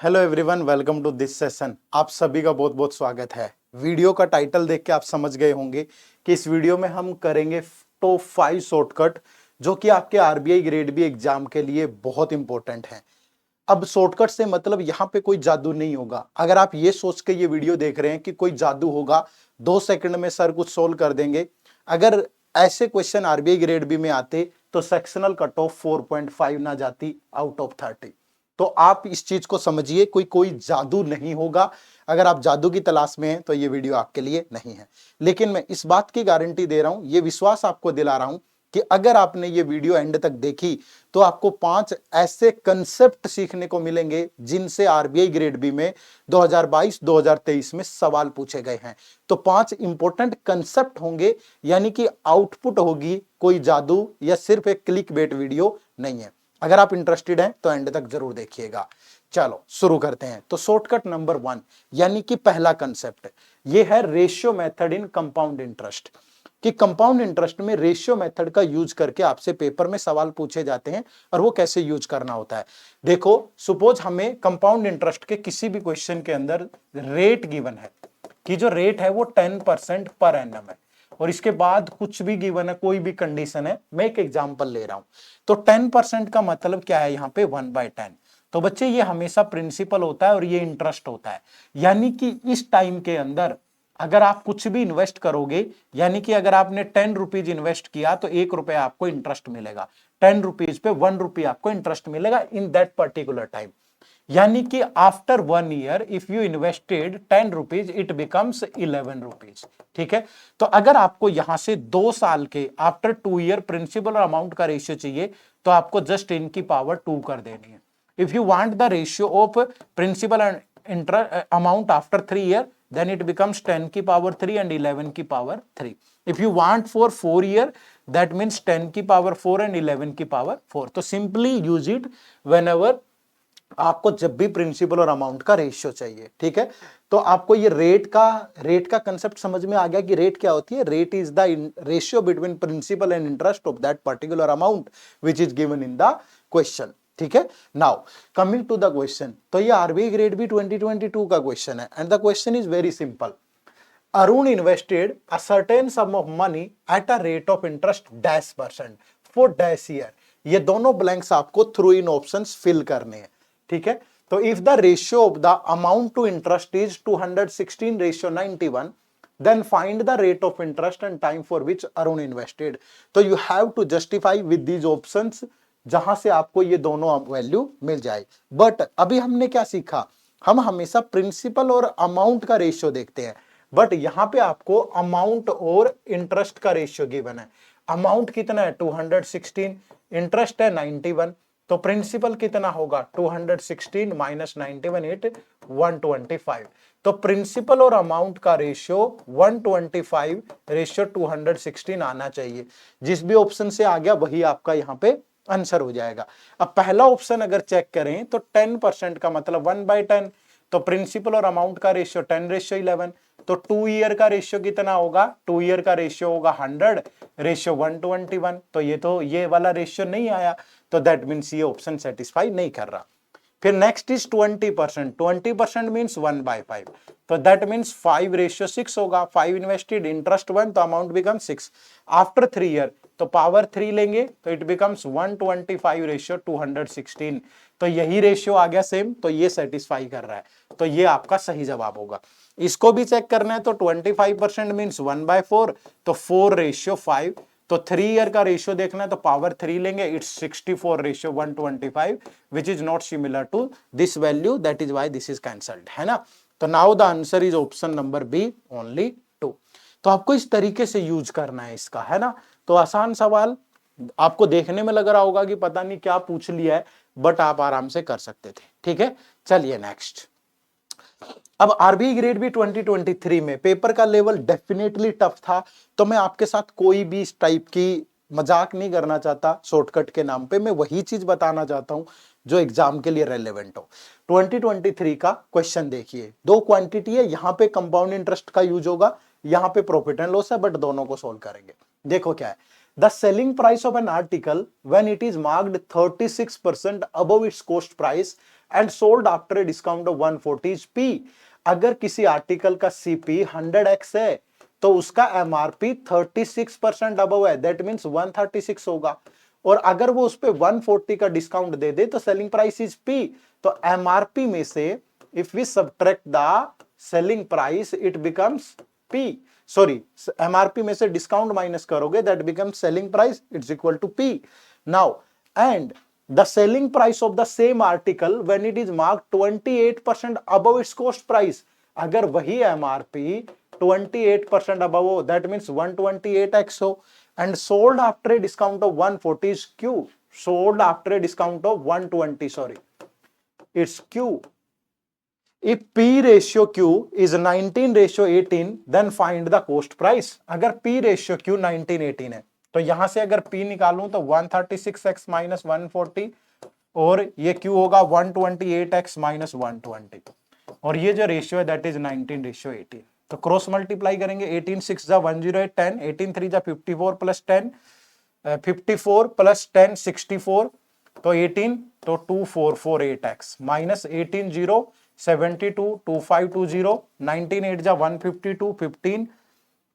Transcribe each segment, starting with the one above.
Hello everyone, welcome to this session. आप सभी का बहुत बहुत स्वागत है। वीडियो का टाइटल देख के आप समझ गए होंगे कि इस वीडियो में हम करेंगे टॉप 5 शॉर्टकट जो कि आपके आरबीआई ग्रेड बी एग्जाम के लिए बहुत इंपॉर्टेंट है। अब शॉर्टकट से मतलब यहाँ पे कोई जादू नहीं होगा। अगर आप ये सोच के ये वीडियो देख रहे हैं कि कोई जादू होगा, 2 सेकंड में सर कुछ सोल्व कर देंगे, अगर ऐसे क्वेश्चन आरबीआई ग्रेड बी में आते तो सेक्शनल कट ऑफ 4.5 ना जाती आउट ऑफ 30। तो आप इस चीज को समझिए, कोई कोई जादू नहीं होगा। अगर आप जादू की तलाश में हैं तो ये वीडियो आपके लिए नहीं है। लेकिन मैं इस बात की गारंटी दे रहा हूं, ये विश्वास आपको दिला रहा हूं कि अगर आपने ये वीडियो एंड तक देखी तो आपको 5 ऐसे कंसेप्ट सीखने को मिलेंगे जिनसे आरबीआई ग्रेड बी में 2022-2023 में सवाल पूछे गए हैं। तो 5 इंपॉर्टेंट कंसेप्ट होंगे, यानी कि आउटपुट होगी, कोई जादू या सिर्फ एक क्लिक बेट वीडियो नहीं है। अगर आप इंटरेस्टेड हैं तो एंड तक जरूर देखिएगा। चलो शुरू करते हैं। तो शॉर्टकट नंबर 1 यानी कि पहला कंसेप्ट ये है ratio method in compound interest. कि कंपाउंड इंटरेस्ट में रेशियो मेथड का यूज करके आपसे पेपर में सवाल पूछे जाते हैं और वो कैसे यूज करना होता है। देखो, सपोज हमें कंपाउंड इंटरेस्ट के किसी भी क्वेश्चन के अंदर रेट गिवन है कि जो रेट है वो 10% पर एनम है, और इसके बाद कुछ भी गिवन है, कोई भी कंडीशन है। मैं एक एग्जांपल ले रहा हूं। तो 10% का मतलब क्या है यहाँ पे 1/10। तो बच्चे ये हमेशा प्रिंसिपल होता है और ये इंटरेस्ट होता है। यानी कि इस टाइम के अंदर अगर आप कुछ भी इन्वेस्ट करोगे, यानी कि अगर आपने 10 रुपीज इन्वेस्ट किया तो 1 रुपया आपको इंटरेस्ट मिलेगा। 10 रुपीज पे 1 रुपया आपको इंटरेस्ट मिलेगा इन दैट पर्टिकुलर टाइम। यानी कि after 1 year if you invested 10 rupees it becomes 11 rupees. ठीक है। तो अगर आपको यहां से 2 साल के आफ्टर 2 ईयर प्रिंसिपल और अमाउंट का रेशियो चाहिए तो आपको जस्ट इनकी पावर 2 कर देनी है। If you want the ratio of principal and interest amount after 3 year then it becomes 10 की पावर 3 and 11 की power 3. if you want for 4 year that means 10 की पावर 4 and 11 की पावर 4. तो simply use it whenever आपको जब भी principal और amount का रेशियो चाहिए। ठीक है। तो आपको ये रेट का कंसेप्ट समझ में आ गया कि रेट क्या होती है। Rate is the ratio between principal and interest of that particular amount which is given in the question. ठीक है। Now coming to the question, तो ये आरबीआई ग्रेड बी 2022 का क्वेश्चन है and the question is very simple. Arun invested a certain sum of money at a rate of interest -% for dash year. ये दोनों blanks आपको through इन options fill करने हैं। ठीक है। तो if the ratio of the amount to interest is 216:91, then find the rate of interest and time for which Arun invested. तो you have to justify with these options जहां से आपको ये दोनों वैल्यू मिल जाए। बट अभी हमने क्या सीखा, हम हमेशा प्रिंसिपल और अमाउंट का रेशियो देखते हैं, बट यहां पे आपको अमाउंट और इंटरेस्ट का रेशियो गिवन है। अमाउंट कितना है 216, इंटरेस्ट है 91, तो प्रिंसिपल कितना होगा 216 माइनस 91 इट 125। तो प्रिंसिपल और अमाउंट का रेशियो 125 रेशियो 216 आना चाहिए। जिस भी ऑप्शन से आ गया वही आपका यहाँ पे आंसर हो जाएगा। अब पहला ऑप्शन अगर चेक करें तो 10% का मतलब 1/10, तो प्रिंसिपल और अमाउंट का रेशियो 10:11। तो 2 ईयर का रेशियो कितना होगा, 2 ईयर का रेशियो होगा 100 रेशियो 121। तो ये वाला रेशियो नहीं आया, तो दैट मीन्स ये ऑप्शन सेटिस्फाई नहीं कर रहा। फिर नेक्स्ट इज 20%, 20% मीन्स 1/5, तो दैट मीन्स 5:6 होगा। 5 इन्वेस्टेड, इंटरेस्ट 1, तो अमाउंट बिकम 6। आफ्टर 3 ईयर तो पावर 3 लेंगे तो इट बिकम्स 125:216। तो यही रेशियो आ गया सेम, तो ये सेटिस्फाई कर रहा है, तो ये आपका सही जवाब होगा। इसको भी चेक करना है तो 25% मीन्स 1/4, तो 4:5। तो 3 ईयर का रेशियो देखना है तो पावर 3 लेंगे, it's 64:125 which is not similar to this value, that is why this is cancelled, है ना। तो now the answer is option number B only 2। तो आपको इस तरीके से यूज करना है इसका, है ना। तो आसान सवाल आपको देखने में लग रहा होगा कि पता नहीं क्या पूछ लिया है, बट आप आराम से कर सकते थे। ठीक है। चलिए नेक्स्ट। अब आरबीआई ग्रेड बी 2023 में पेपर का लेवल डेफिनेटली टफ था, तो मैं आपके साथ कोई भी इस टाइप की मजाक नहीं करना चाहता शॉर्टकट के नाम पे। मैं वही चीज बताना चाहता हूं जो एग्जाम के लिए रेलेवेंट हो। 2023 का क्वेश्चन देखिए, 2 क्वांटिटी है, यहां पे कंपाउंड इंटरेस्ट का यूज होगा, यहां पे प्रॉफिट एंड लॉस है, बट दोनों को सोल्व करेंगे। देखो क्या है, the selling price of an article when it is marked 36% above it's cost price and sold after a discount of 140 is P। अगर किसी आर्टिकल का CP 100x है तो उसका MRP 36% अबव है, दैट मीन्स 136 होगा। और अगर वो उस पे 140 का डिस्काउंट दे दे तो सेलिंग प्राइस इज P। तो MRP में से if we subtract the selling price it becomes P। Sorry, MRP में से डिस्काउंट माइनस करोगे that becomes selling price, it's equal to P। Now and the selling price of the same article when it is marked 28% above its cost price। अगर वही MRP 28% above हो, that means 128x हो, and sold after a discount of 140 is Q। sold after a discount of 120, sorry, it's Q। if P ratio Q is 19:18 then find the cost price। अगर P ratio Q 19:18 है तो यहां से अगर P निकालूं तो 136x minus 140 और ये Q होगा 128x माइनस 120 और ये जो रेशियो है दैट इज 19:18। तो क्रॉस मल्टीप्लाई करेंगे, 18 6 जा 108 10, 18 3 जा 54 प्लस 10 54 प्लस 10 64, तो 18 तो 2448x माइनस 18 0 72 2520, 19 8 जा 152 15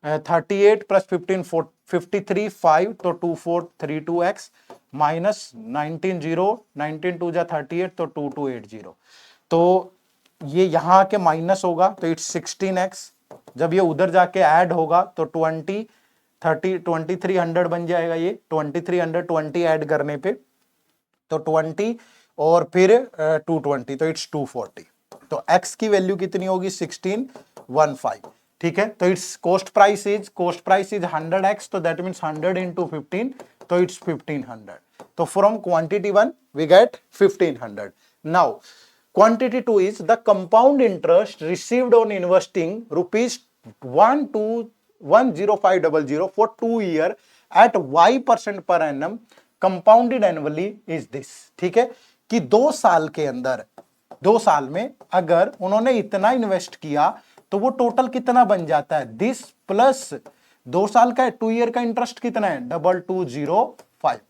38 प्लस 15 53 5 तो 2432x माइनस 19 0 19 2 जा 38 तो 2280। तो ये यहां के माइनस होगा तो इट्स 16x। जब ये उधर जाके ऐड होगा तो 20 30 2300 बन जाएगा। ये 2320 ऐड करने पे तो 20 और फिर 220 तो इट्स 240। तो x की वैल्यू कितनी होगी 1615। ठीक है, तो it's coast price is 100x, तो दैट मींस 100 into 15 तो इट्स 1500। तो from quantity 1 we get 1500। Now quantity 2 is the compound interest received on investing rupees 10500 for 2 years at y% per annum compounded annually is this. ठीक है, कि 2 साल के अंदर 2 साल में अगर उन्होंने इतना इन्वेस्ट किया तो वो टोटल कितना बन जाता है, दिस प्लस 2 साल का 2 year का इंटरेस्ट कितना है 2205।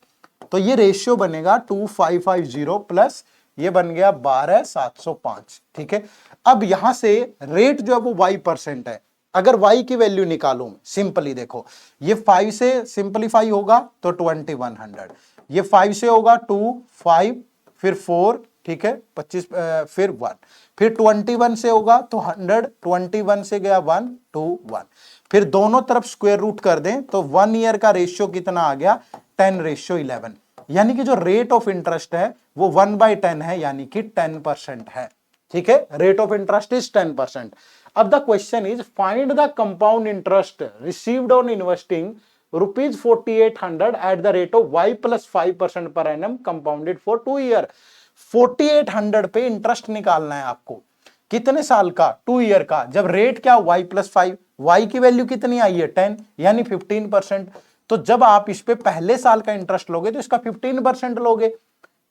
तो ये रेशियो बनेगा 2550 प्लस ये बन गया 12705। ठीक है, अब यहां से रेट जो है वो y% है। अगर y की वैल्यू निकालूं सिंपली देखो, ये 5 से सिंपलीफाई होगा तो 2100, ये 5 से होगा 2 5 फिर 4, ठीक है 25 फिर 1, फिर 21 से होगा तो 100, 21 से गया 1 2 1, फिर दोनों तरफ स्क्वायर रूट कर दें तो 1 year का रेशियो कितना आ गया 10:11। यानी कि जो रेट ऑफ इंटरेस्ट है वो 1/10 है, यानी कि 10% है। ठीक है, रेट ऑफ इंटरेस्ट इज 10%। अब the question is find the compound interest received on investing rupees 4800 at the rate of y + 5% per annum compounded for 2 years। 4800 पे इंटरेस्ट निकालना है आपको, कितने साल का 2 year का, जब रेट क्या y + 5, y की वैल्यू कितनी आई है 10 यानी 15%। तो जब आप इस पे पहले साल का इंटरेस्ट लोगे तो इसका 15% लोगे,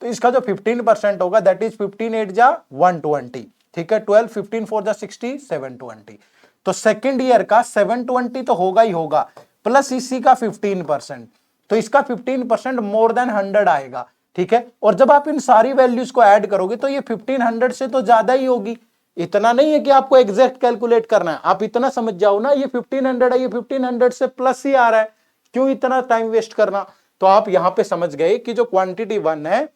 तो इसका जो 15% होगा दैट इज 15 8 जा 120। ठीक है, 12 15 4 जा 60 720। तो सेकेंड ईयर का 720 तो होगा ही होगा, प्लस इसी का 15%, तो इसका 15% मोर देन 100 आएगा। ठीक है, और जब आप इन सारी वैल्यूज को ऐड करोगे तो ये 1500 से तो ज्यादा ही होगी। इतना नहीं है कि आपको एग्जैक्ट कैलकुलेट करना है, आप इतना समझ जाओ ना ये 1500 है, ये 1500 से प्लस ही आ रहा है, क्यों इतना टाइम वेस्ट करना। तो आप यहां पे समझ गए कि जो क्वांटिटी 1 है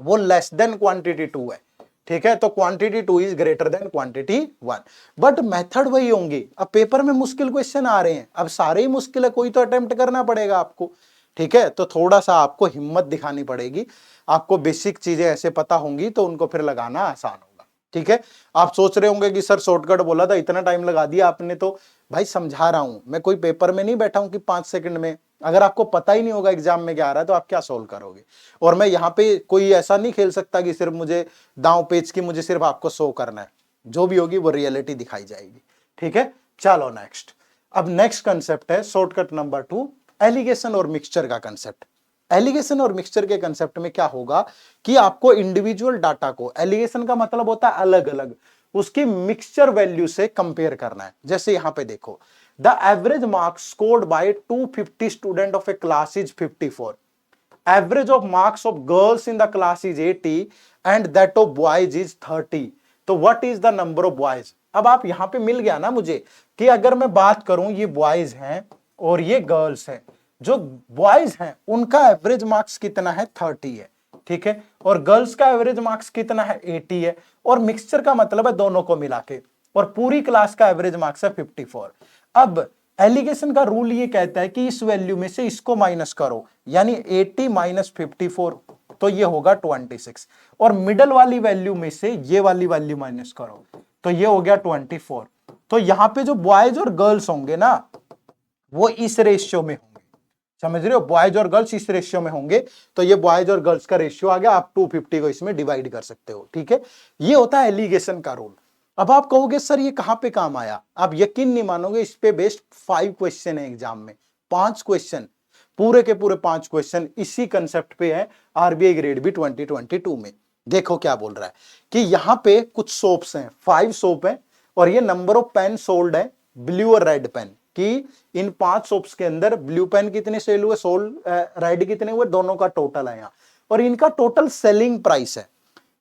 वो लेस देन क्वांटिटी 2 है। ठीक है, तो quantity 2 is greater than quantity 1, but method वही होंगी। अब पेपर में मुश्किल क्वेश्चन आ रहे हैं, अब सारे ही मुश्किल है, कोई तो अटेम्प्ट करना पड़ेगा आपको। ठीक है, तो थोड़ा सा आपको हिम्मत दिखानी पड़ेगी, आपको बेसिक चीजें ऐसे पता होंगी तो उनको फिर लगाना आसान होगा। ठीक है, आप सोच रहे होंगे कि सर शॉर्टकट बोला था इतना टाइम लगा दिया आपने, तो भाई समझा रहा हूं मैं, कोई पेपर में नहीं बैठा हूं कि 5 सेकंड में। अगर आपको पता ही नहीं होगा एग्जाम में क्या आ रहा है तो आप क्या सोल्व करोगे। और मैं यहाँ पे कोई ऐसा नहीं खेल सकता कि सिर्फ मुझे दांव पेच की मुझे सिर्फ आपको शो करना है, जो भी होगी वो रियलिटी दिखाई जाएगी। ठीक है, चलो नेक्स्ट। अब नेक्स्ट कंसेप्ट है शॉर्टकट नंबर 2, एलिगेशन और मिक्सचर का कंसेप्ट। एलिगेशन और मिक्सचर के कंसेप्ट में क्या होगा कि आपको इंडिविजुअल डाटा को, एलिगेशन का मतलब होता है अलग अलग, उसकी मिक्सचर वैल्यू से कंपेयर करना है। जैसे यहां पे देखो, the average marks scored by 250 student of A class is 54 average of marks of girls in the class is 80 and that of boys is 30, तो what is the number of boys. अब आप यहां पे मिल गया ना मुझे कि अगर मैं बात करूं ये बॉयज हैं और ये गर्ल्स हैं, जो बॉयज हैं उनका एवरेज मार्क्स कितना है 30 है, ठीक है, और गर्ल्स का एवरेज मार्क्स कितना है 80 है, और मिक्सचर का मतलब है दोनों को मिला के, और पूरी क्लास का एवरेज मार्क्स है 54। अब एलिगेशन का रूल ये कहता है कि इस वैल्यू में से इसको माइनस करो, यानी 80 माइनस 54, तो ये होगा 26, और मिडल वाली वैल्यू में से ये वाली वैल्यू माइनस करो, तो ये हो गया 24। तो यहां पे जो बॉयज और गर्ल्स होंगे ना वो इस रेशियो में होंगे, समझ रहे हो, बॉयज और गर्ल्स इस रेशियो में होंगे, तो ये बॉयज और गर्ल्स का रेशियो आ गया, आप 250 को इसमें डिवाइड कर सकते हो, ठीक है। ये होता है एलिगेशन का रूल। अब आप कहोगे सर ये कहां पे काम आया, आप यकीन नहीं मानोगे, इस पे बेस्ड 5 क्वेश्चन है एग्जाम में, 5 क्वेश्चन, पूरे के पूरे 5 क्वेश्चन इसी कंसेप्ट पे है आरबीआई ग्रेड बी 2022 में। देखो क्या बोल रहा है कि यहां पे कुछ सोप्स हैं, 5 सोप है, और ये नंबर ऑफ पेन सोल्ड है, ब्लू और रेड पेन, कि इन 5 सोप्स के अंदर ब्लू पेन कितने सेल हुए, सोल्ड, रेड कितने हुए, दोनों का टोटल है यहाँ, और इनका टोटल सेलिंग प्राइस है।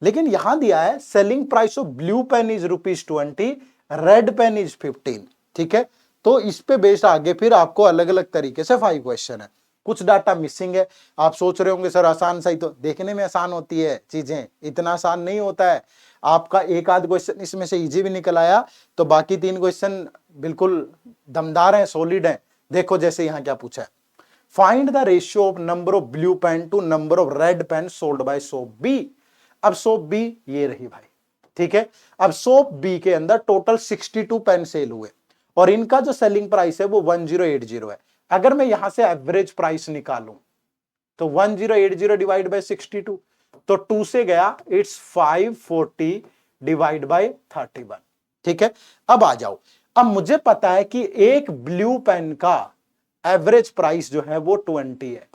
लेकिन यहां दिया है selling price of blue pen is ₹20, red pen is 15, ठीक है। तो इस पे बेस्ड आगे फिर आपको अलग अलग तरीके से 5 क्वेश्चन है, कुछ डाटा मिसिंग है। आप सोच रहे होंगे सर आसान सही, तो देखने में आसान होती है चीजें, इतना आसान नहीं होता है। आपका एक आध क्वेश्चन इसमें से इजी भी निकल आया तो बाकी 3 क्वेश्चन बिल्कुल दमदार हैं, सॉलिड हैं। देखो जैसे यहां क्या पूछा है, find the ratio of number of blue pen to number of red pen sold by shop B. अब सोप बी ये रही भाई, ठीक है। अब सोप बी के अंदर टोटल 62 पेन सेल हुए, और इनका जो सेलिंग प्राइस है वो 1080 है। अगर मैं यहां से एवरेज प्राइस निकालूं तो 1080 डिवाइड बाय 62, तो 2 से गया, इट्स 540 डिवाइड बाय 31, ठीक है। अब आ जाओ, अब मुझे पता है कि एक ब्लू पेन का एवरेज प्राइस जो है वो 20 है,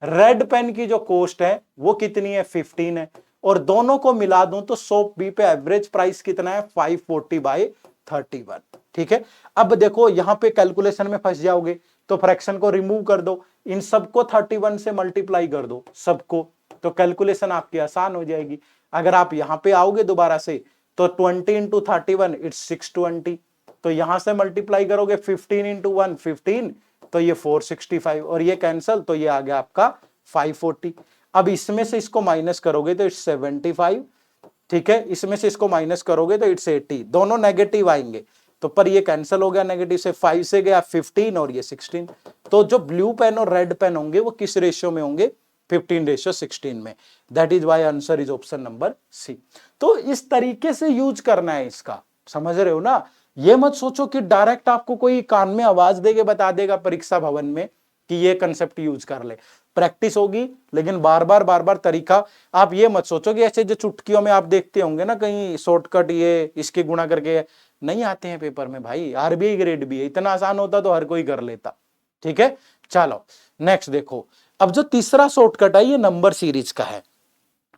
रेड पेन की जो कॉस्ट है वो कितनी है 15 है, और दोनों को मिला दूं तो सोप बी पे एवरेज प्राइस कितना है 540 बाय 31, ठीक है। अब देखो यहां पे कैलकुलेशन में फंस जाओगे, तो फ्रैक्शन को रिमूव कर दो, इन सबको 31 से मल्टीप्लाई कर दो सबको, तो कैलकुलेशन आपकी आसान हो जाएगी। अगर आप यहां पे आओगे दोबारा से तो 20 इंटू 31 इट्स 620, तो यहां से मल्टीप्लाई करोगे 15 इंटू 1 15, तो ये 465, और ये कैंसल, तो ये आ गया आपका 540। अब इसमें से इसको माइनस करोगे तो इट्स 75, ठीक है, इसमें से इसको माइनस करोगे तो इट्स 80, दोनों नेगेटिव आएंगे, तो पर ये कैंसिल हो गया, नेगेटिव से 5 से गया 15 और ये 16। तो जो ब्लू पेन और रेड पेन होंगे वो किस रेशियो में होंगे, 15:16 में। That is why answer is option number C. तो इस तरीके से यूज करना है इसका, समझ रहे हो ना। ये मत सोचो कि डायरेक्ट आपको कोई कान में आवाज देके बता देगा परीक्षा भवन में कि ये कंसेप्ट यूज कर ले, प्रैक्टिस होगी, लेकिन बार बार तरीका। आप ये मत सोचो कि ऐसे जो चुटकियों में आप देखते होंगे ना कहीं शॉर्टकट, ये इसके गुणा करके, नहीं आते हैं पेपर में भाई, आरबीआई ग्रेड भी है, इतना आसान होता तो हर कोई कर लेता, ठीक है। चलो नेक्स्ट देखो, अब जो तीसरा शॉर्टकट है ये नंबर सीरीज का है,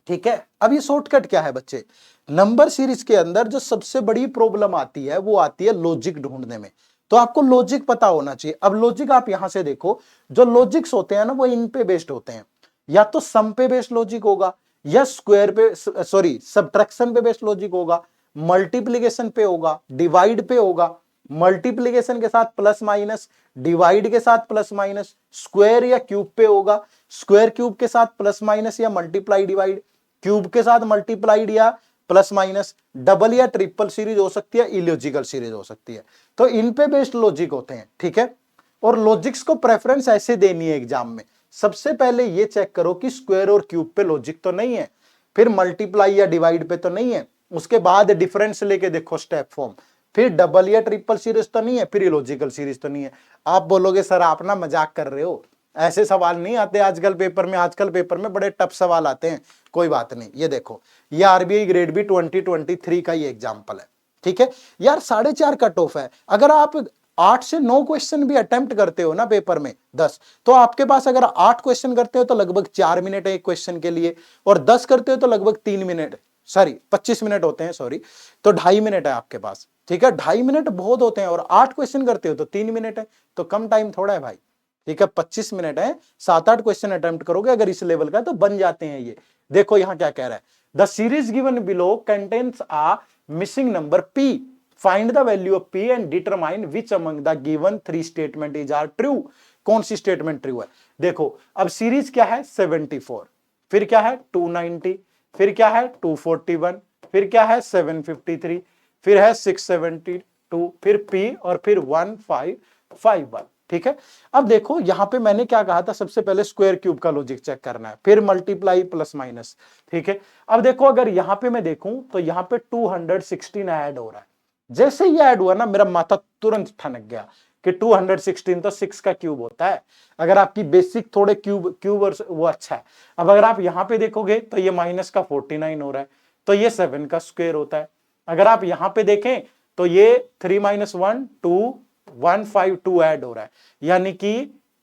ठीक है। अब ये शॉर्टकट क्या है बच्चे, नंबर सीरीज के अंदर जो सबसे बड़ी प्रॉब्लम आती है वो आती है लॉजिक ढूंढने में, तो आपको लॉजिक पता होना चाहिए। अब लॉजिक आप यहां से देखो, जो लॉजिक्स होते हैं ना वो इन पे बेस्ड होते हैं, या तो सम पे बेस्ड लॉजिक होगा, या स्क्वायर पे, सॉरी सब्ट्रैक्शन पे बेस्ड लॉजिक होगा, मल्टीप्लीकेशन पे होगा, डिवाइड पे होगा, मल्टीप्लीकेशन के साथ प्लस माइनस, डिवाइड के साथ प्लस माइनस, स्क्वायर या क्यूब पे होगा, स्क्वायर क्यूब के साथ प्लस माइनस या मल्टीप्लाई डिवाइड, क्यूब के साथ मल्टीप्लाइड या प्लस माइनस, डबल या ट्रिपल सीरीज हो सकती है, इलॉजिकल सीरीज हो सकती है। तो इन पे बेस्ड लॉजिक होते हैं, ठीक है। और लॉजिक्स को प्रेफरेंस ऐसे देनी है एग्जाम में, सबसे पहले ये चेक करो कि स्क्वायर और क्यूब पे लॉजिक तो नहीं है, फिर मल्टीप्लाई या डिवाइड पे तो नहीं है, उसके बाद डिफरेंस लेके देखो स्टेप फॉर्म, फिर डबल या ट्रिपल सीरीज तो नहीं है, फिर इलॉजिकल सीरीज तो नहीं है। आप बोलोगे सर आप ना मजाक कर रहे हो, ऐसे सवाल नहीं आते आजकल पेपर में, आजकल पेपर में बड़े टफ सवाल आते हैं। कोई बात नहीं, ये देखो ये आरबीआई ग्रेड बी 2023 का ही एग्जाम्पल है, ठीक है यार। 4.5 कट ऑफ है, अगर आप 8 से 9 क्वेश्चन भी अटेम्प्ट करते हो ना पेपर में 10, तो आपके पास अगर 8 क्वेश्चन करते हो तो लगभग 4 मिनट है एक क्वेश्चन के लिए, और 10 करते हो तो लगभग 3 मिनट, सॉरी 25 मिनट होते हैं, सॉरी, तो 2.5 मिनट है आपके पास, ठीक है। 2.5 मिनट बहुत होते हैं, और 8 क्वेश्चन करते हो तो 3 मिनट है, तो कम टाइम थोड़ा है भाई। ठीक है, 25 मिनट है, 7-8 क्वेश्चन अटेम्प्ट करोगे अगर इस लेवल का तो बन जाते हैं ये। देखो यहां क्या कह रहा है, the series given below contains a missing number p, find the value of p and determine which among the given 3 statement is are true. कौन सी स्टेटमेंट ट्रू है? देखो अब सीरीज क्या है 74, फिर क्या है 290, फिर क्या है 241, फिर क्या है 753, फिर है 672, फिर p और फिर 1551। ठीक है, अब देखो यहां पे मैंने क्या कहा था, सबसे पहले स्क्वायर क्यूब का लॉजिक चेक करना है, फिर मल्टीप्लाई प्लस माइनस। ठीक है, अब देखो अगर यहां पे मैं देखूं तो यहां पे 216 ऐड हो रहा है। जैसे ही ऐड हुआ ना मेरा माथा तुरंत ठनक गया कि 216 तो 6 का क्यूब होता है। अगर आपकी बेसिक थोड़े क्यूब वो अच्छा है। अब अगर आप यहां पे देखोगे तो ये माइनस का 49 हो रहा है, तो ये 7 का स्क्वायर होता है। अगर आप यहां पे देखें तो ये 3 - 1 2 152 ऐड हो रहा है, यानी कि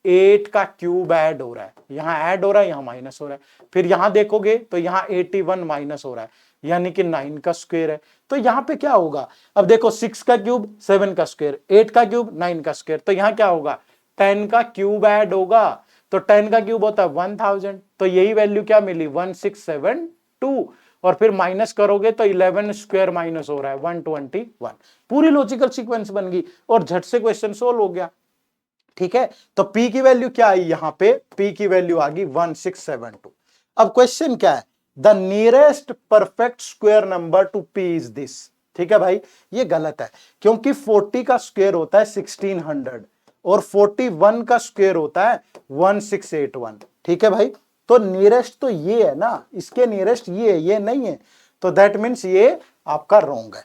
8 का क्यूब ऐड हो रहा है। यहां ऐड हो रहा है, यहां माइनस हो रहा है। फिर यहां देखोगे तो यहां 81 माइनस हो रहा है, यानी कि 9 का स्क्वायर है। तो यहां पे क्या होगा, अब देखो 6 का क्यूब 7 का स्क्वायर, 8 का क्यूब 9 का स्क्वायर, तो यहां क्या होगा 10 का क्यूब ऐड होगा। तो 10 का क्यूब होता है 1000, तो यही वैल्यू क्या मिली 1672। और फिर माइनस करोगे तो 11 स्क्वायर माइनस हो रहा है 121। पूरी लॉजिकल सीक्वेंस बन गई और झट से क्वेश्चन सोल्व हो गया। ठीक है, तो p की वैल्यू क्या आई, यहां पे p की वैल्यू आ गई 1672। अब क्वेश्चन क्या है, the nearest perfect square number two p is this. ठीक है भाई, ये गलत है, क्योंकि 40 का स्क्वायर होता है 1600 और 41 का स्क्वायर होता है 1681। ठीक है भाई, तो नियरेस्ट तो ये है ना, इसके नियरेस्ट ये नहीं है, तो दैट मीन्स ये आपका रॉन्ग है।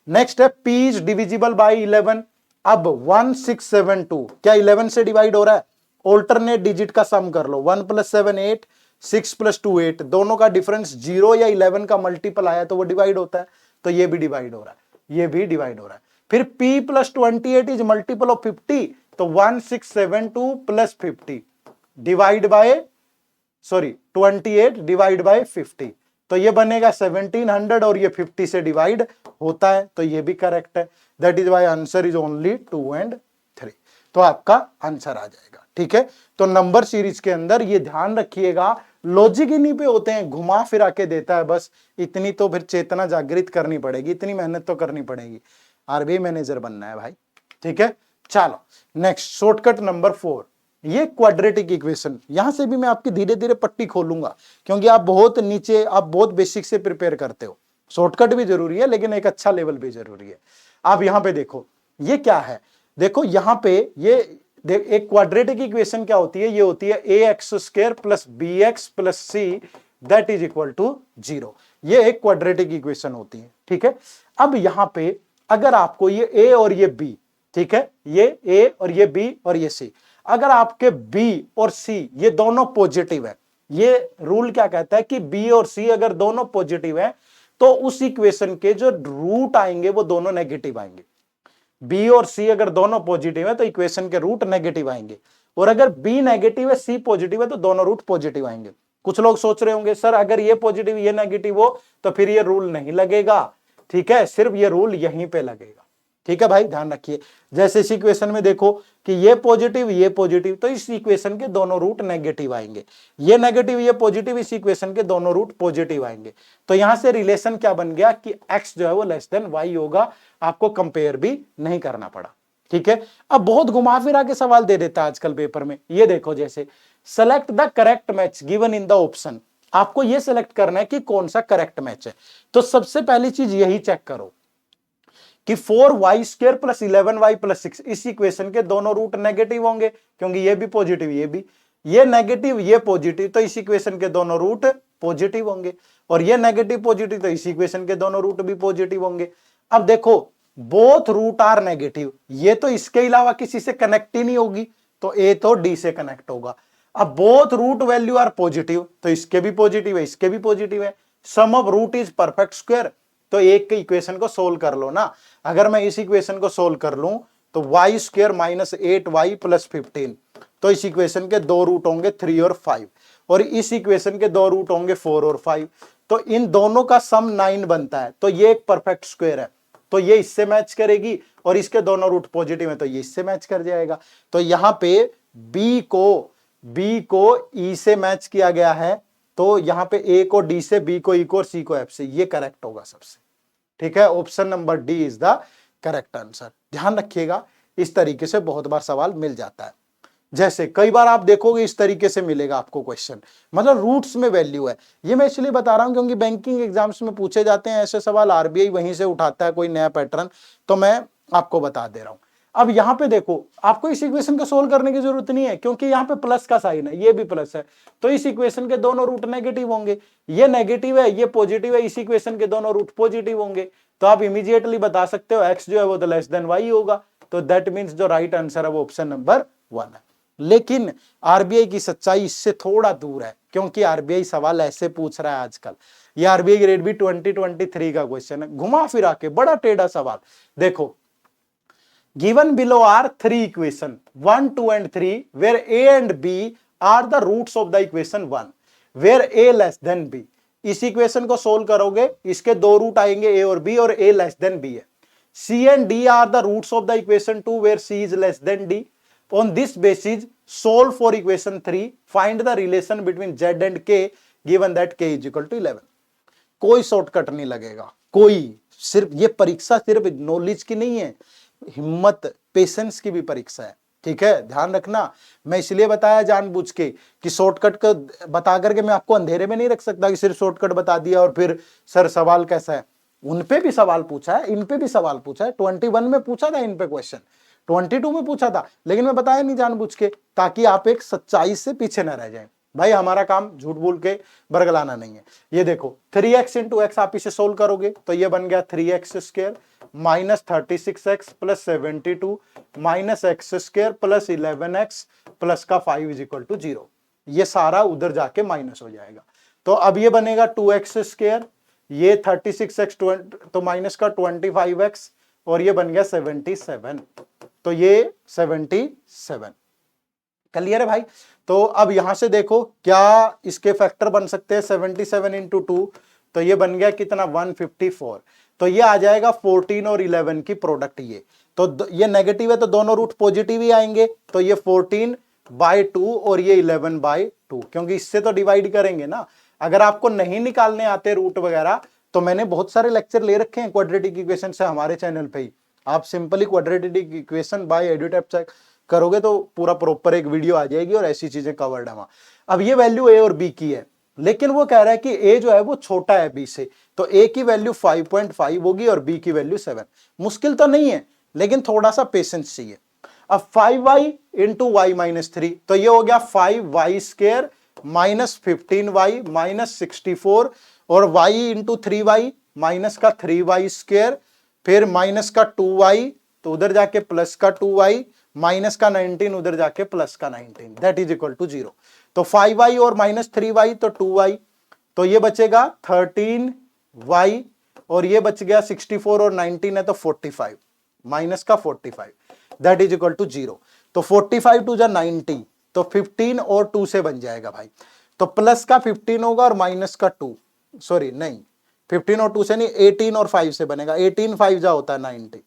नेक्स्ट है p इज डिविजिबल बाय 11। अब 1672 क्या 11 से डिवाइड हो रहा है? ऑल्टरनेट डिजिट का सम कर लो, 1 + 7 8, 6 + 2 8, दोनों का डिफरेंस 0 या 11 का मल्टीपल आया तो वो डिवाइड होता है, तो ये भी डिवाइड हो रहा है, ये भी डिवाइड हो रहा है। फिर p + 28 इज मल्टीपल ऑफ 50, तो 1672 + 50 डिवाइड बाय 28 डिवाइड बाय 50, तो ये बनेगा 1700 और ये 50 से डिवाइड होता है, तो ये भी करेक्ट है। That is why answer is only 2 and 3, तो आपका आंसर आ जाएगा। ठीक है, तो नंबर सीरीज के अंदर ये ध्यान रखिएगा, लॉजिक इन्हीं पे होते हैं, घुमा फिरा के देता है बस। इतनी तो फिर चेतना जागृत करनी पड़ेगी, इतनी मेहनत तो करनी पड़ेगी, आरबीआई मैनेजर बनना है भाई। ठीक है, चलो नेक्स्ट शॉर्टकट नंबर 4, ये क्वाड्रेटिक इक्वेशन। यहां से भी मैं आपकी धीरे धीरे पट्टी खोलूंगा, क्योंकि आप बहुत नीचे, आप बहुत बेसिक से प्रिपेयर करते हो। शॉर्टकट भी जरूरी है लेकिन एक अच्छा लेवल भी जरूरी है। आप यहां पे देखो ये क्या है, देखो यहां पे ये एक क्वाड्रेटिक इक्वेशन क्या होती है, ये होती है ax² + bx + c that is equal to 0। ये एक क्वाड्रेटिक इक्वेशन होती है। ठीक है, अब यहां पे अगर आपको ये a और ये b, ठीक है, ये a और ये b और ये c, अगर आपके b और c ये दोनों पॉजिटिव है, ये रूल क्या कहता है कि b और c अगर दोनों पॉजिटिव है तो उस इक्वेशन के जो रूट आएंगे वो दोनों नेगेटिव आएंगे। b और c अगर दोनों पॉजिटिव है तो इक्वेशन के रूट नेगेटिव आएंगे, और अगर b नेगेटिव है c पॉजिटिव है तो दोनों रूट पॉजिटिव आएंगे। कुछ लोग सोच रहे होंगे सर अगर ये पॉजिटिव ये नेगेटिव हो तो फिर ये रूल नहीं लगेगा। ठीक है, सिर्फ ये रूल यहीं पे लगेगा। ठीक है भाई, ध्यान रखिए, जैसे इस इक्वेशन में देखो कि ये पॉजिटिव तो इस इक्वेशन के दोनों रूट नेगेटिव आएंगे, ये नेगेटिव ये पॉजिटिव, इस इक्वेशन के दोनों रूट पॉजिटिव आएंगे। तो यहां से रिलेशन क्या बन गया कि x जो है वो लेस देन y होगा, आपको कंपेयर भी नहीं करना पड़ा। ठीक है, अब बहुत घुमा फिरा के सवाल दे देता है आजकल पेपर में। ये देखो जैसे select the correct match given in the option, आपको ये सेलेक्ट करना है कि कौन सा करेक्ट मैच है। तो सबसे पहली चीज यही चेक करो कि 4y² + 11y + 6, इस इक्वेशन के दोनों रूट नेगेटिव होंगे, क्योंकि ये भी पॉजिटिव ये भी, ये नेगेटिव ये पॉजिटिव, तो इस इक्वेशन के दोनों रूट पॉजिटिव होंगे, और ये नेगेटिव पॉजिटिव तो इस इक्वेशन के दोनों रूट भी पॉजिटिव होंगे। अब देखो बोथ रूट आर नेगेटिव, ये तो इसके अलावा किसी से कनेक्ट ही नहीं होगी, तो ए तो डी से कनेक्ट होगा। अब both root value are positive, तो इसके भी पॉजिटिव है इसके भी पॉजिटिव है। Sum of root is perfect square, तो एक के इक्वेशन को सोल्व कर लो ना। अगर मैं इस इक्वेशन को सोल्व कर लूं तो y² - 8y + 15, तो इस इक्वेशन के दो रूट होंगे 3 और 5, और इस इक्वेशन के दो रूट होंगे 4 और 5, तो इन दोनों का सम 9 बनता है, तो ये एक परफेक्ट स्क्वायर है, तो ये इससे मैच करेगी, और इसके दोनों रूट पॉजिटिव है तो ये इससे मैच कर जाएगा। तो यहां पे बी को ई से मैच किया गया है, तो यहां पे ए को डी से, बी को ई को और सी को एफ से, ये करेक्ट होगा सबसे। ठीक है, option number D is the correct answer. ध्यान रखिएगा, इस तरीके से बहुत बार सवाल मिल जाता है। जैसे कई बार आप देखोगे इस तरीके से मिलेगा आपको क्वेश्चन, मतलब रूट्स में वैल्यू है। ये मैं इसलिए बता रहा हूं क्योंकि बैंकिंग एग्जाम्स में पूछे जाते हैं ऐसे सवाल, आरबीआई वहीं से उठाता है कोई नया पैटर्न, तो मैं आपको बता दे रहा हूं। अब यहां पे देखो, आपको इस इक्वेशन को सोल्व करने की जरूरत नहीं है क्योंकि यहाँ पे प्लस का साइन है, ये भी प्लस है, तो इस इक्वेशन के दोनों रूट नेगेटिव होंगे। ये नेगेटिव है, ये पॉजिटिव है, इस इक्वेशन के दोनों रूट पॉजिटिव होंगे, तो आप इमीडिएटली बता सकते हो एक्स जो है वो तो लेस देन वाई होगा। तो दैट मीन्स जो राइट आंसर है वो ऑप्शन नंबर 1 है। लेकिन आरबीआई की सच्चाई इससे थोड़ा दूर है, क्योंकि आरबीआई सवाल ऐसे पूछ रहा है आजकल। ये आरबीआई ग्रेड बी 2023 का क्वेश्चन है, घुमा फिरा के बड़ा टेढ़ा सवाल। देखो, given below are 3 equation 1, 2 and 3 where a and b are the roots of the equation 1 where a less than b। इस इक्वेशन को सोल्व करोगे, इसके दो रूट आएंगे a और b, और a less than b है। c and d are the roots of the equation 2 where c is less than d। on this basis solve for equation 3, find the relation between z and k given that k is equal to 11। कोई shortcut नहीं लगेगा, कोई, सिर्फ ये परीक्षा सिर्फ knowledge की नहीं है, हिम्मत पेशेंस की भी परीक्षा है। ठीक है, ध्यान रखना। मैं इसलिए बताया जानबूझ के कि शॉर्टकट को बता करके मैं आपको अंधेरे में नहीं रख सकता कि सिर्फ शॉर्टकट बता दिया और फिर सर सवाल कैसा है। उन पे भी सवाल पूछा है, इन पे भी सवाल पूछा है, 21 में पूछा था इन पे क्वेश्चन, 22 में पूछा था, लेकिन मैं बताया नहीं जानबूझ के, ताकि आप एक सच्चाई से पीछे न रह जाए। भाई हमारा काम झूठ बोल के बरगलाना नहीं है। ये देखो 3x इंटू एक्स, आप इसे सोल्व करोगे तो ये बन गया 3x square minus 36x plus 72 minus x square plus 11x plus का 5 इज इक्वल टू 0। ये सारा उधर जाके माइनस हो जाएगा, तो अब ये बनेगा 2x स्क्वायर, ये 36x तो माइनस का 25x, और ये बन गया 77, तो ये 77। क्लियर है भाई। तो अब यहां से देखो क्या इसके फैक्टर बन सकते हैं, 77 इंटू 2, तो ये बन गया कितना 154, तो ये आ जाएगा 14 और 11 की प्रोडक्ट। ये तो ये नेगेटिव है तो दोनों रूट पॉजिटिव ही आएंगे, तो ये 14/2 और ये 11/2, क्योंकि इससे तो डिवाइड करेंगे ना। अगर आपको नहीं निकालने आते रूट वगैरह, तो मैंने बहुत सारे लेक्चर ले रखे हैं क्वाड्रेटिक इक्वेशन से हमारे चैनल पे ही। आप simply quadratic equation by Edutap check करोगे तो पूरा प्रॉपर एक वीडियो आ जाएगी और ऐसी चीजें कवर्ड है वहां। अब ये वैल्यू ए और बी की है, लेकिन वो कह रहा है कि ए जो है वो छोटा है बी से, तो ए की वैल्यू 5.5 होगी और बी की वैल्यू 7। मुश्किल तो नहीं है, लेकिन थोड़ा सा पेशेंस चाहिए। अब 5y इंटू वाई माइनस 3, तो ये हो गया 5y square minus 15y minus 64, और y इंटू 3y माइनस का 3y स्क्वायर, फिर माइनस का 2y, तो उधर जाके प्लस का 2y, माइनस का 19 उधर जाके प्लस का 19, दैट इज इक्वल टू 0। तो 5y और माइनस 3y तो 2y, तो ये बचेगा 13y, और ये बच गया 64 और 19 है तो 45, माइनस का 45, दैट इज इक्वल टू 0। तो 45 टू जा 90, तो 15 और 2 से बन जाएगा भाई, तो प्लस का 15 होगा और माइनस का 2, सॉरी नहीं 15 और 2 से नहीं, 18 और 5 से बनेगा, 18 5 जा होता है 90,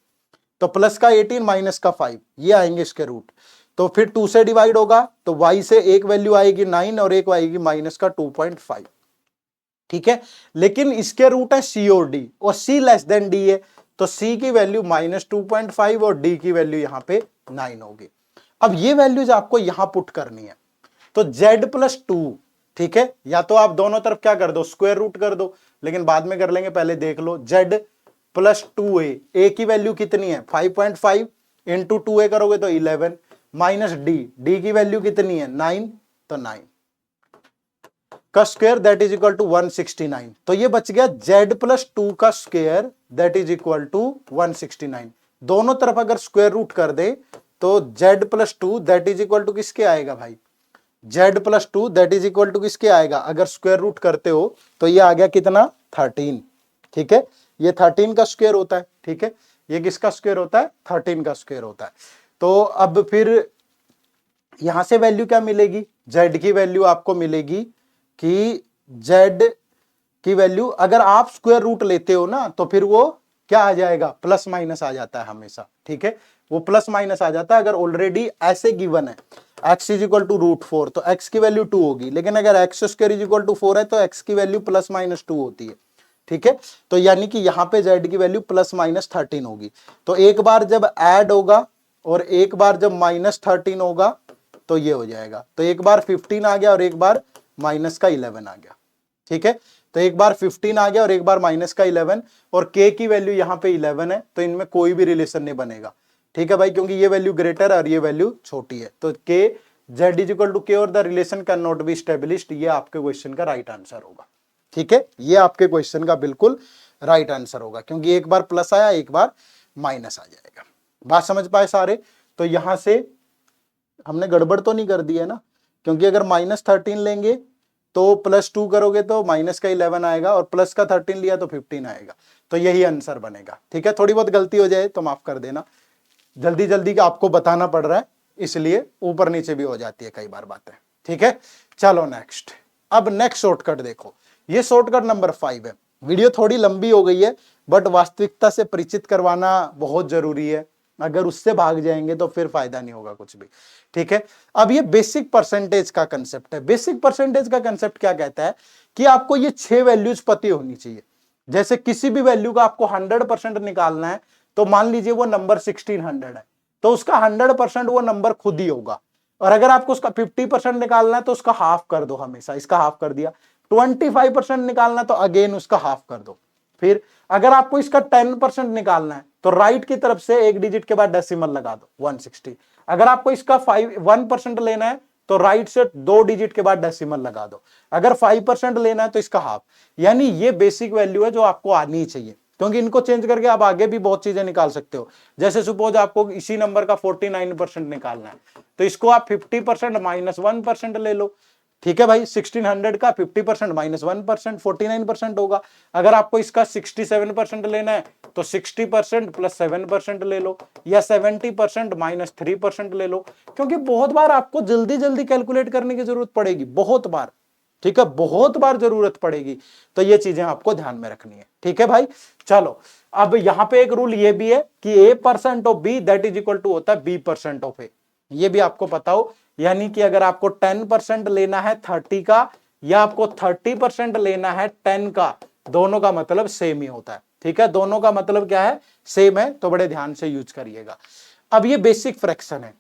तो प्लस का 18 माइनस का 5, ये आएंगे इसके रूट। तो फिर 2 से डिवाइड होगा तो y से एक वैल्यू आएगी 9 और एक आएगी माइनस का 2.5। ठीक है, लेकिन इसके रूट है c और d, और c लेस देन d है, तो c की वैल्यू माइनस 2.5 और d की वैल्यू यहां पे 9 होगी। अब ये वैल्यूज आपको यहां पुट करनी है, तो z प्लस 2, ठीक है, या तो आप दोनों तरफ क्या कर दो स्क्वायर रूट कर दो, लेकिन बाद में कर लेंगे, पहले देख लो। z प्लस 2a, a की वैल्यू कितनी है 5.5 इंटू 2a करोगे तो 11, माइनस d की वैल्यू कितनी है 9, तो 9 का square that is equal to 169, तो ये बच गया z प्लस 2 का square that is equal to 169। दोनों तरफ अगर स्क्वायर रूट कर दे तो z plus 2 that is equal to किसके आएगा भाई, z plus 2 that is equal to किसके आएगा, अगर स्क्वायर रूट करते हो तो ये आ गया कितना 13। ठीक है, ये 13 का स्क्वायर होता है। ठीक है, ये किसका स्क्वायर होता है 13 का स्क्वायर होता है। तो अब फिर यहां से वैल्यू क्या मिलेगी, z की वैल्यू आपको मिलेगी कि z की वैल्यू अगर आप स्क्वायर रूट लेते हो ना तो फिर वो क्या आ जाएगा प्लस माइनस आ जाता है हमेशा। ठीक है, वो प्लस माइनस आ जाता है। अगर ऑलरेडी ऐसे गिवन है x इज इक्वल टू √4 तो x की वैल्यू 2 होगी, लेकिन अगर x square is equal to 4 है तो x की वैल्यू प्लस माइनस 2 होती है। ठीक है, तो यानी कि यहाँ पे z की वैल्यू प्लस माइनस 13 होगी। तो एक बार जब ऐड होगा और एक बार जब माइनस 13 होगा तो ये हो जाएगा। तो एक बार 15 आ गया और एक बार माइनस का 11 आ गया। ठीक है, तो एक बार 15 आ गया और एक बार माइनस का 11, और k की वैल्यू यहाँ पे 11 है, तो इनमें कोई भी रिलेशन नहीं बनेगा। ठीक है भाई, क्योंकि ये वैल्यू ग्रेटर है और ये वैल्यू छोटी है, तो k z is equal to k और the relation can not be established, ये आपके क्वेश्चन का राइट आंसर होगा। ठीक है, ये आपके क्वेश्चन का बिल्कुल राइट आंसर होगा, क्योंकि एक बार प्लस आया एक बार माइनस आ जाएगा। बात समझ पाए सारे? तो यहां से हमने गड़बड़ तो नहीं कर दी है ना, क्योंकि अगर -13 लेंगे तो +2 करोगे तो माइनस का 11 आएगा और प्लस का 13 लिया तो 15 आएगा, तो यही आंसर बनेगा। ठीक है, थोड़ी बहुत गलती हो जाए तो माफ कर देना, जल्दी जल्दी आपको बताना पड़ रहा है इसलिए ऊपर नीचे भी हो जाती है कई बार बातें। ठीक है, चलो नेक्स्ट। अब नेक्स्ट शॉर्टकट देखो, ये शॉर्टकट नंबर 5 है। वीडियो थोड़ी लंबी हो गई है, बट वास्तविकता से परिचित करवाना बहुत जरूरी है, अगर उससे भाग जाएंगे तो फिर फायदा नहीं होगा कुछ भी। ठीक है, अब ये बेसिक परसेंटेज का कंसेप्ट है। बेसिक परसेंटेज का कंसेप्ट क्या कहता है कि आपको ये 6 वैल्यूज पता होनी चाहिए। जैसे किसी भी वैल्यू का आपको 100% निकालना है, तो मान लीजिए वो नंबर 1600 है, तो उसका 100% वो नंबर खुद ही होगा। और अगर आपको उसका 50% निकालना है तो उसका हाफ कर दो, हमेशा इसका हाफ कर दिया। 25% निकालना तो अगेन उसका हाफ कर दो। फिर अगर आपको इसका 10% निकालना है तो राइट की तरफ से एक डिजिट के बाद डेसिमल लगा दो 160। अगर आपको इसका 1% लेना है तो राइट से 2 डिजिट के बाद डेसिमल लगा दो। अगर 5% लेना है तो इसका हाफ। यानी ये बेसिक वैल्यू है जो आपको आनी ही चाहिए, क्योंकि इनको चेंज करके आप आगे भी बहुत चीजें निकाल सकते हो। जैसे सपोज आपको इसी नंबर का 49% निकालना है, तो इसको आप 50% -1% ले लो। ठीक है भाई, 1600 का 50% -1% 49% होगा। अगर आपको इसका 67% लेना है तो 60% +7% ले लो, या 70% -3% ले लो, क्योंकि बहुत बार आपको जल्दी जल्दी कैलकुलेट करने की जरूरत पड़ेगी, बहुत बार। ठीक है, बहुत बार जरूरत पड़ेगी, तो ये चीजें आपको ध्यान में रखनी है। ठीक है भाई, चलो अब यहां पे एक रूल ये भी है कि A% of B that is equal to होता है B% ऑफ A, ये भी आपको पता हो। यानी कि अगर आपको 10% लेना है 30 का, या आपको 30% लेना है 10 का, दोनों का मतलब सेम ही होता है। ठीक है, दोनों का मतलब क्या है, सेम है, तो बड़े ध्यान से यूज करिएगा। अब ये बेसिक फ्रैक्शन है,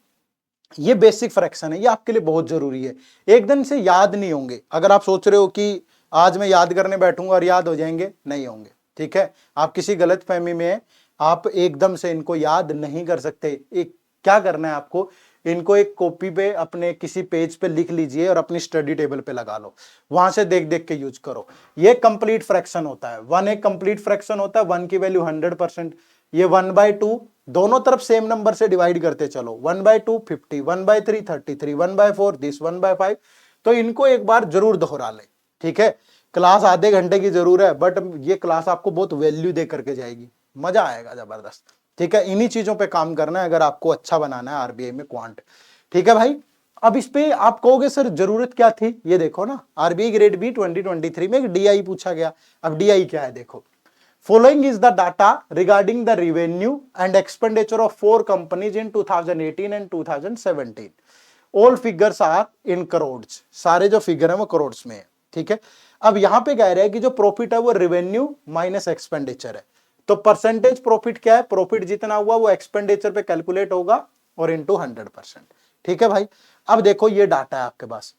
ये बेसिक फ्रैक्शन है, ये आपके लिए बहुत जरूरी है। एक दिन से याद नहीं होंगे। अगर आप सोच रहे हो कि आज मैं याद करने बैठूंगा और याद हो जाएंगे, नहीं होंगे। ठीक है, आप किसी गलत फहमी में हैं, आप एकदम से इनको याद नहीं कर सकते। एक क्या करना है आपको, इनको एक कॉपी पे अपने किसी पेज पे लिख लीजिए और अपनी स्टडी टेबल पे लगा लो, वहां से देख देख के यूज करो। ये कंप्लीट फ्रैक्शन होता है, 1 एक कंप्लीट फ्रैक्शन होता है, 1 की वैल्यू 100%। ये 1/2 दोनों तरफ सेम नंबर से डिवाइड करते चलो, 1/2 50, 1/3 33, 1/4 दिस, 1/5। तो इनको एक बार जरूर दोहरा ले। ठीक है, क्लास आधे घंटे की जरूर है, बट ये क्लास आपको बहुत वैल्यू दे करके जाएगी, मजा आएगा जबरदस्त। ठीक है, इन्हीं चीजों पे काम करना है अगर आपको अच्छा बनाना है आरबीआई में क्वांट। ठीक है भाई, अब इस पे आप कहोगे सर जरूरत क्या थी, ये देखो ना, आरबीआई ग्रेड बी 2023 में एक डीआई पूछा गया। अब डीआई क्या है देखो, following is the data regarding the revenue and expenditure of 4 companies in 2018 and 2017। All figures are in crores, सारे जो फिगर है वो करोड्स में है। ठीक है, अब यहां पे कह रहे हैं कि जो प्रॉफिट है वो रेवेन्यू माइनस एक्सपेंडिचर है, तो परसेंटेज प्रॉफिट क्या है, प्रॉफिट जितना हुआ वो एक्सपेंडिचर पे कैलकुलेट होगा और इनटू 100%। ठीक है भाई, अब देखो ये डाटा है आपके पास,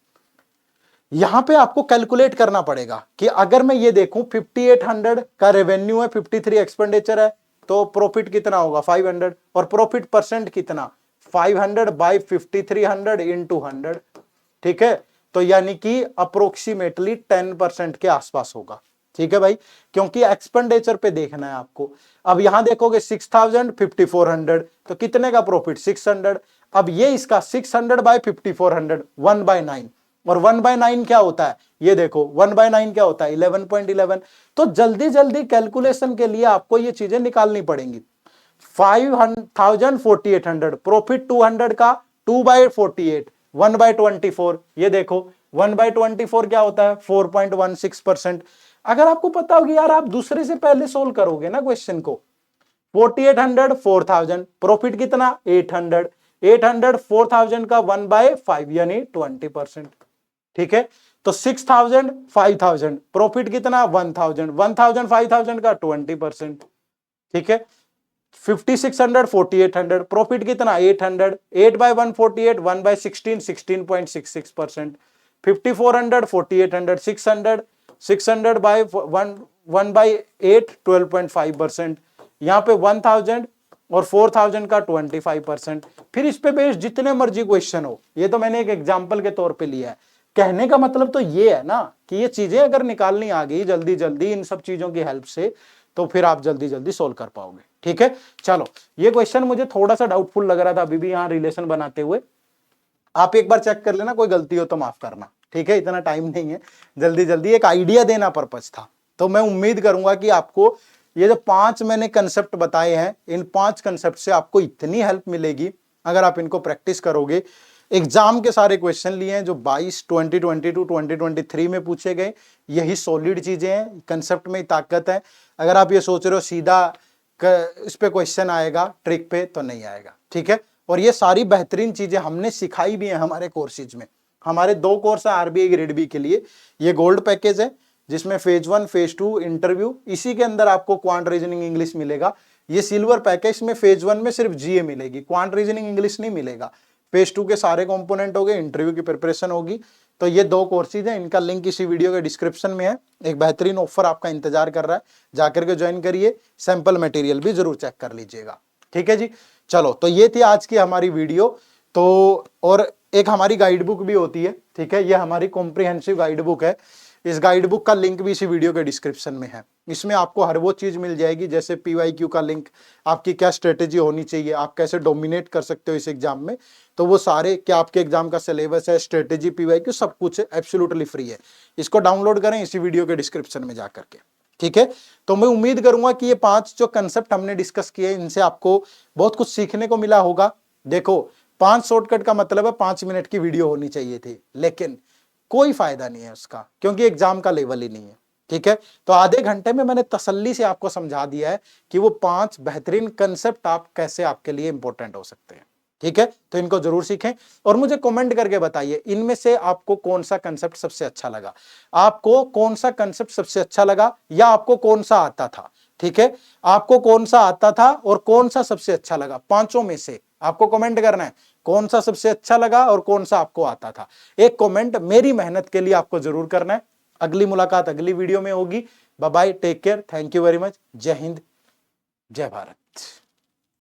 यहां पे आपको कैलकुलेट करना पड़ेगा कि अगर मैं ये देखूं 5800 का रेवेन्यू है, 53 एक्सपेंडिचर है, तो प्रॉफिट कितना होगा 500, और प्रॉफिट परसेंट कितना 500 बाई 5300 इंटू 100। ठीक है, तो यानी कि अप्रोक्सीमेटली 10% के आसपास होगा। ठीक है भाई, क्योंकि एक्सपेंडिचर पे देखना है आपको। अब यहां देखोगे 6000 5400, तो कितने का प्रॉफिट 600। अब ये इसका 600 बाई 5400 1/9, और 1/9 क्या होता है, ये देखो 1/9 क्या होता है 11.11। तो जल्दी जल्दी कैलकुलेशन के लिए आपको ये चीजें निकालनी पड़ेंगी। 4800 प्रॉफिट 200 का 2/48 1/24, ये देखो 1/24 क्या होता है 4.16%। अगर आपको पता होगी यार, आप दूसरे से पहले सोल्व करोगे ना क्वेश्चन को, 4800 4000, प्रॉफिट कितना 800, 800 4000 का 1/5 यानी 20%। ठीक है, तो 6000 5000, प्रॉफिट कितना 1000, 1000 5000 का 20%। ठीक है, 5600 4800, प्रॉफिट कितना 800, 8/148 1/16 16.66%। 5400 4800 600, 600 by 1/8 12.5%। यहाँ पे 1000 और 4000 का 25%। फिर इस पे बेस्ड जितने मर्जी क्वेश्चन हो, ये तो मैंने एक एग्जांपल के तौर पे लिया है। कहने का मतलब तो ये है ना कि ये चीजें अगर निकालनी आ गई जल्दी जल्दी इन सब चीजों की हेल्प से, तो फिर आप जल्दी जल्दी सोल्व कर पाओगे। ठीक है, चलो ये क्वेश्चन मुझे थोड़ा सा डाउटफुल लग रहा था अभी भी यहाँ रिलेशन बनाते हुए, आप एक बार चेक कर लेना, कोई गलती हो तो माफ करना। ठीक है, इतना टाइम नहीं है, जल्दी जल्दी एक आइडिया देना पर्पज था। तो मैं उम्मीद करूंगा कि आपको ये जो 5 मैंने कंसेप्ट बताए हैं, इन 5 कंसेप्ट से आपको इतनी हेल्प मिलेगी अगर आप इनको प्रैक्टिस करोगे। एग्जाम के सारे क्वेश्चन लिए हैं जो 22 2022 2023 में पूछे गए, यही सॉलिड चीजें हैं, कंसेप्ट में ही ताकत है। अगर आप ये सोच रहे हो सीधा इस पे क्वेश्चन आएगा ट्रिक पे, तो नहीं आएगा। ठीक है, और ये सारी बेहतरीन चीजें हमने सिखाई भी हैं हमारे कोर्सेज में। हमारे 2 कोर्स है आरबीआई ग्रेड बी के लिए। ये गोल्ड पैकेज है जिसमें फेज 1 फेज 2 इंटरव्यू, इसी के अंदर आपको क्वांट रीजनिंग इंग्लिश मिलेगा। ये सिल्वर पैकेज में फेज 1 में सिर्फ जीए मिलेगी, क्वांट रीजनिंग इंग्लिश नहीं मिलेगा। फेज 2 के सारे कंपोनेंट हो गए, इंटरव्यू की प्रिपरेशन होगी। तो ये 2 कोर्सेज हैं, इनका लिंक इसी वीडियो के डिस्क्रिप्शन में है। एक बेहतरीन ऑफर आपका इंतजार कर रहा है, जाकर के ज्वाइन करिए। सैंपल मटेरियल भी जरूर चेक कर लीजिएगा। ठीक है जी, चलो तो ये थी आज की हमारी वीडियो। तो और एक हमारी गाइड बुक भी होती है। ठीक है, ये हमारी कॉम्प्रिहेंसिव गाइड बुक है। इस गाइड बुक का लिंक भी इसी वीडियो के डिस्क्रिप्शन में है। इसमें आपको हर वो चीज मिल जाएगी, जैसे पीवाईक्यू का लिंक, आपकी क्या स्ट्रेटेजी होनी चाहिए, आप कैसे डोमिनेट कर सकते हो इस एग्जाम में, तो वो सारे क्या आपके एग्जाम का सिलेबस है, स्ट्रेटेजी, पीवाईक्यू, सब कुछ एब्सोल्युटली फ्री है। इसको डाउनलोड करें इसी वीडियो के डिस्क्रिप्शन में जाकर के। ठीक है, तो मैं उम्मीद करूंगा कि ये 5 जो कंसेप्ट हमने डिस्कस किए, इनसे आपको बहुत कुछ सीखने को मिला होगा। देखो 5 शॉर्टकट का मतलब है 5 मिनट की वीडियो होनी चाहिए थी, लेकिन कोई फायदा नहीं है उसका, क्योंकि एग्जाम का लेवल ही नहीं है। ठीक है, तो आधे घंटे में मैंने तसल्ली से आपको समझा दिया है कि वो 5 बेहतरीन कंसेप्ट आप कैसे आपके लिए इंपॉर्टेंट हो सकते हैं। ठीक है, तो इनको जरूर सीखें और मुझे कमेंट करके बताइए इनमें से आपको कौन सा कंसेप्ट सबसे अच्छा लगा, आपको कौन सा कंसेप्ट सबसे अच्छा लगा, या आपको कौन सा आता था। ठीक है, आपको कौन सा आता था और कौन सा सबसे अच्छा लगा, 5 में से आपको कमेंट करना है कौन सा सबसे अच्छा लगा और कौन सा आपको आता था। एक कमेंट मेरी मेहनत के लिए आपको जरूर करना है। अगली मुलाकात अगली वीडियो में होगी। Bye bye, take care, thank you very much, जय हिंद, जय भारत।